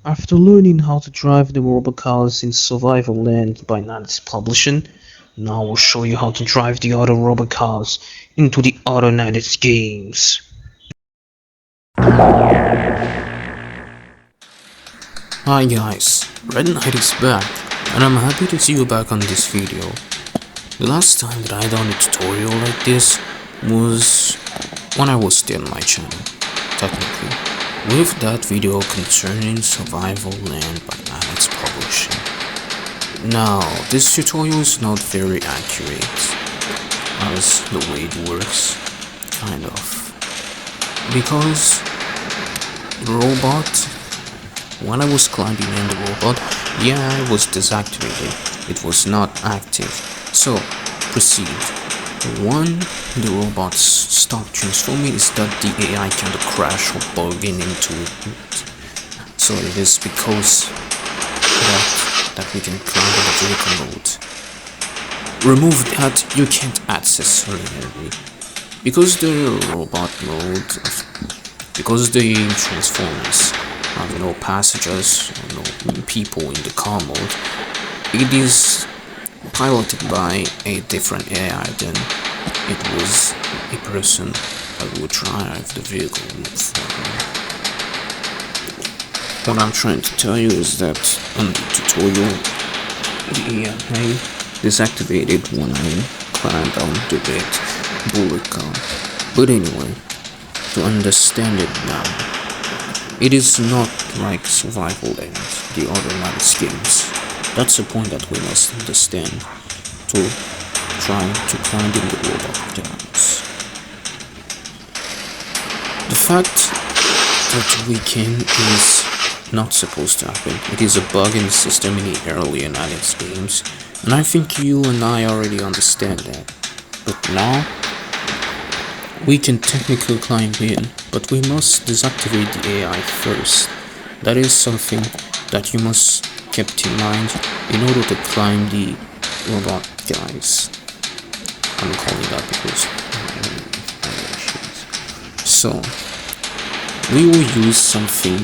After learning how to drive the robot cars in Survival Land by naxeex Publishing, now we'll show you how to drive the other robot cars into the other naxeex games. Hi guys, Red Knight is back, and I'm happy to see you back on this video. The last time that I done a tutorial like this was when I was still on my channel, technically, with that video concerning Survival Land by naxeex Publishing. Now, this tutorial is not very accurate, as the way it works, kind of, because the robot, when I was climbing in the robot, yeah, it was deactivated, it was not active. So, proceed. When the robots stop transforming, is that the AI kind of crash or bugging into it. So it is because that we can climb in the vehicle mode. Remove that, you can't access linearly. Because the robot mode, because the transformers have no passengers or no people in the car mode, it is piloted by a different AI than it was a person that would drive the vehicle forward. What I'm trying to tell you is that on the tutorial, the AI deactivated when I climbed onto that bullet car. But anyway, to understand it now, it is not like Survival Land, the other naxeex games. That's the point that we must understand to try to climb in the robot games. The fact that we can is not supposed to happen. It is a bug in the system in the earlier naxeex games, and I think you and I already understand that. But now, we can technically climb in, but we must deactivate the AI first. That is something that you must keep in mind in order to climb the robot guys. I'm calling that because so we will use something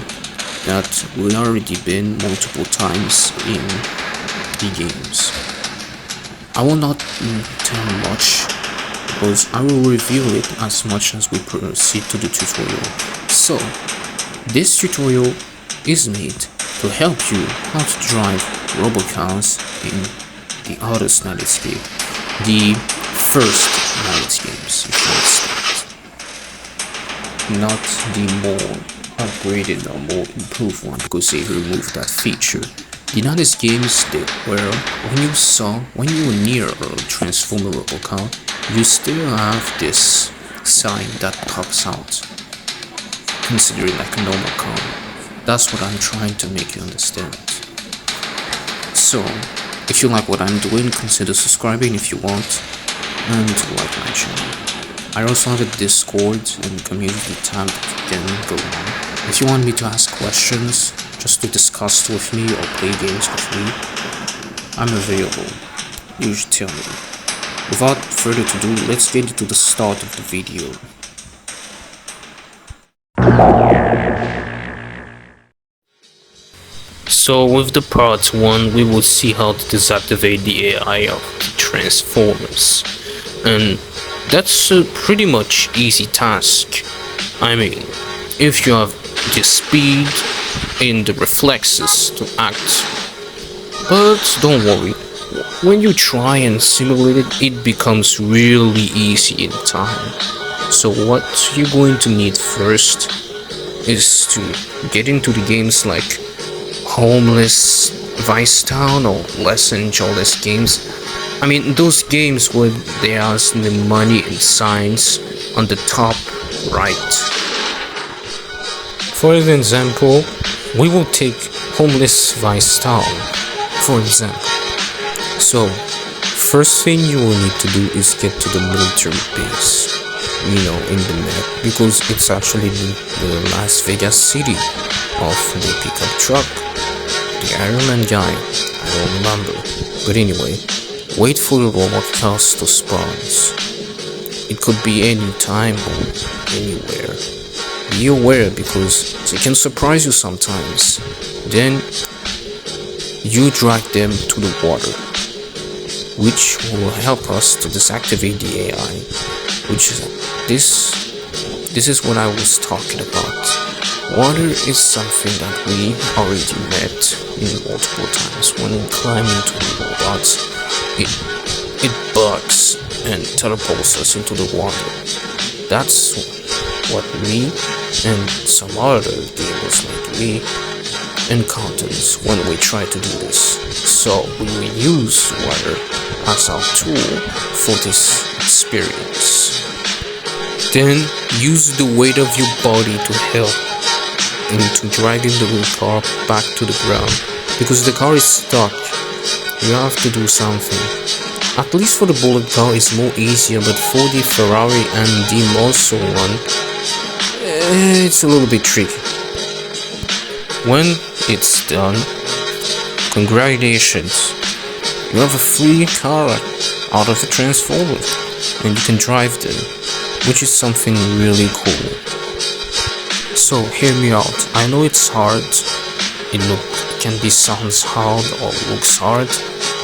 that will already been multiple times in the games. I will not tell much because I will reveal it as much as we proceed to the tutorial. So this tutorial is made to help you how to drive robocars in the other naxeex game, the first naxeex games, if you understand. Not the more upgraded or more improved one, because they removed that feature. The naxeex games, they were, when you were near a transformer robocar, you still have this sign that pops out, considering like a normal car. That's what I'm trying to make you understand. So, if you like what I'm doing, consider subscribing if you want, and like my channel. I also have a Discord and community tab that you can go on. If you want me to ask questions, just to discuss with me or play games with me, I'm available. You should tell me. Without further ado, let's get into the start of the video. So with the part 1, we will see how to deactivate the AI of the transformers, and that's a pretty much easy task. I mean, if you have the speed and the reflexes to act. But don't worry, when you try and simulate it, it becomes really easy in time. So what you're going to need first is to get into the games like Homeless, Vice Town, or Less Angeles games. I mean, those games where there's the money and signs on the top right. For example, we will take Homeless Vice Town, for example. So, first thing you will need to do is get to the military base, in the map, because it's actually the Las Vegas city of the pickup truck. The Iron Man guy, I don't remember. But anyway, wait for the robot cars to spawn. It could be any time or anywhere. be aware because they can surprise you sometimes. Then you drag them to the water, which will help us to deactivate the AI, which this is what I was talking about. Water is something that we already met in multiple times. When we climb into the robots, it bugs and teleports us into the water. That's what me and some other gamers like me encounters when we try to do this. So we will use water as our tool for this experience. Then use the weight of your body to help into dragging the car back to the ground, because the car is stuck. You have to do something. At least for the bullet car it's more easier, but for the Ferrari and the muscle one, it's a little bit tricky. When it's done, congratulations, you have a free car out of the Transformer and you can drive them, which is something really cool. So hear me out. I know it's hard, sounds hard or looks hard,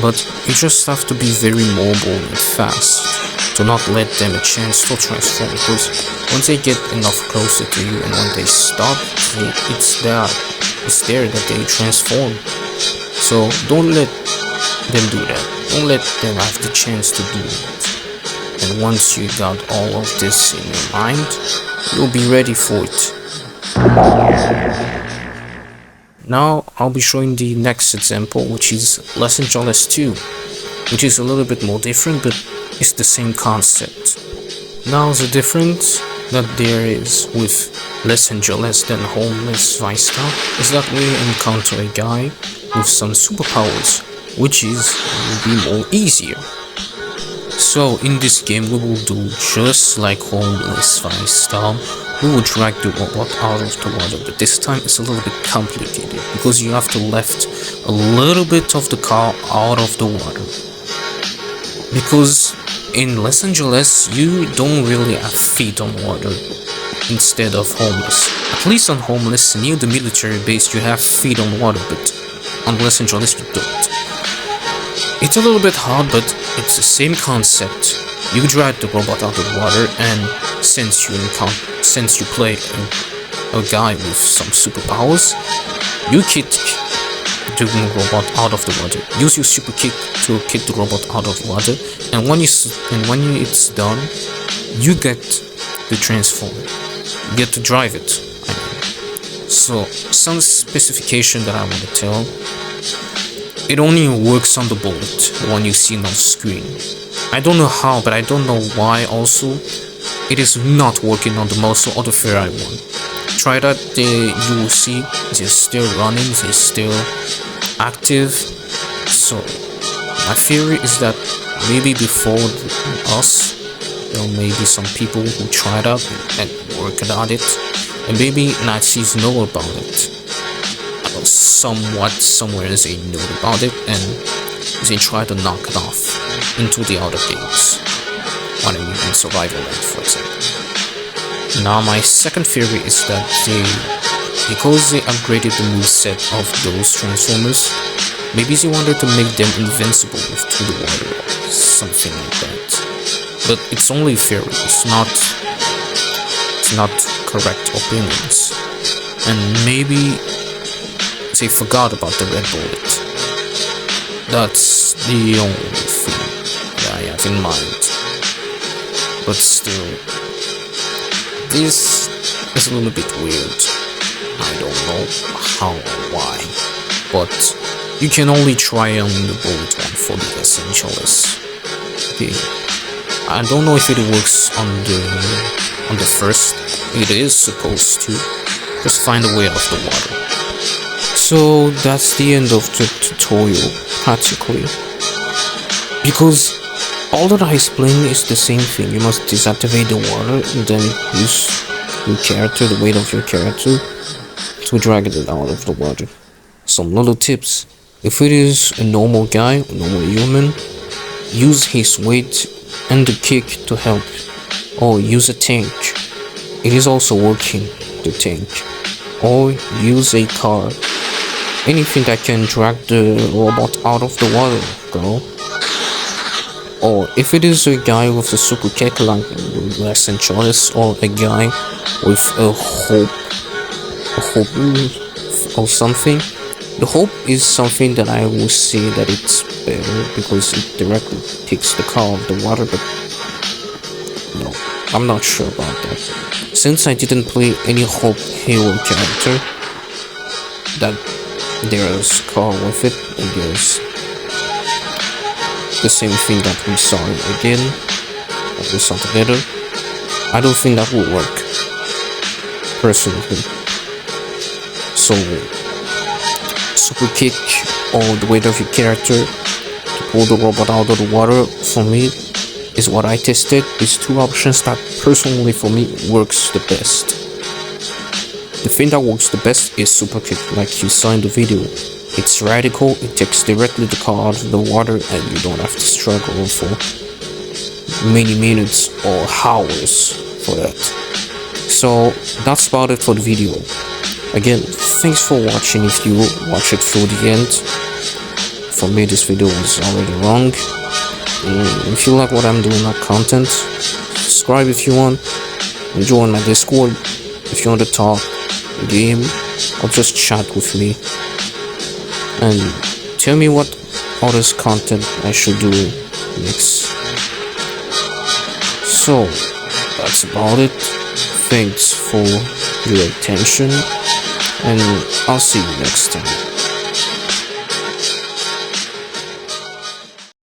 but you just have to be very mobile and fast to not let them a chance to transform, because once they get enough closer to you and when they stop, it's there that they transform. So don't let them do that. Don't let them have the chance to do it. And once you got all of this in your mind, you'll be ready for it. Now I'll be showing the next example, which is Los Angeles 2, which is a little bit more different, but it's the same concept. Now the difference that there is with Los Angeles than Homeless Vice Town is that we encounter a guy with some superpowers, which will be more easier. So in this game we will do just like Homeless Vice Town. We will drag the robot out of the water, but this time it's a little bit complicated because you have to lift a little bit of the car out of the water. Because in Los Angeles you don't really have feet on water instead of Homeless. At least on Homeless, near the military base, you have feet on water, but on Los Angeles you don't. It's a little bit hard, but it's the same concept. You drag the robot out of the water, and since you play a guy with some superpowers, you kick the robot out of the water. Use your super kick to kick the robot out of the water, and when it's done, you get the transform. You get to drive it. So some specification that I want to tell. It only works on the bullet, the one you see on the screen. I don't know how, but I don't know why also. It is not working on the muscle or the Ferrari one. Try that, you will see they're still running, they're still active. So my theory is that maybe before us, there may be some people who tried out and worked on it, and maybe Nazis know about it. Somewhat somewhere they know about it and they try to knock it off into the outer games. What I mean, in survival land, for example. Now my second theory is that because they upgraded the moveset of those Transformers, maybe they wanted to make them invincible to the water or something like that. But it's only theory, it's not correct opinions. And maybe they forgot about the red bullet. That's the only thing that I have in mind. But still, this is a little bit weird. I don't know how or why, but you can only try on the bullet one for the Los Angeles. Okay. I don't know if it works on the first. It is supposed to. Just find a way out of the water. So that's the end of the tutorial, practically. Because all that I explained is the same thing. You must deactivate the water and then use your character, the weight of your character, to drag it out of the water. Some little tips. If it is a normal guy, a normal human, use his weight and the kick to help. Or use a tank. It is also working. the tank, or use a car, anything that can drag the robot out of the water, girl. Or if it is a guy with a super kick like Less than Charles, or a guy with a hope or something. The hope is something that I will say that it's better because it directly takes the car of the water, but no, I'm not sure about that. Since I didn't play any hope hero character, that there's car with it, and there's the same thing that we saw again, that we saw together, I don't think that will work, personally. So, super kick or the weight of your character to pull the robot out of the water, for me, is what I tested. These two options that personally for me works the best. The thing that works the best is super kick, like you saw in the video. It's radical, it takes directly the car out of the water, and you don't have to struggle for many minutes or hours for that. So that's about it for the video. Again, thanks for watching if you watch it through the end. For me, this video was already long. If you like what I'm doing, like content, subscribe if you want, and join my Discord if you want to talk game or just chat with me, and tell me what other content I should do next. So that's about it. Thanks for your attention, and I'll see you next time.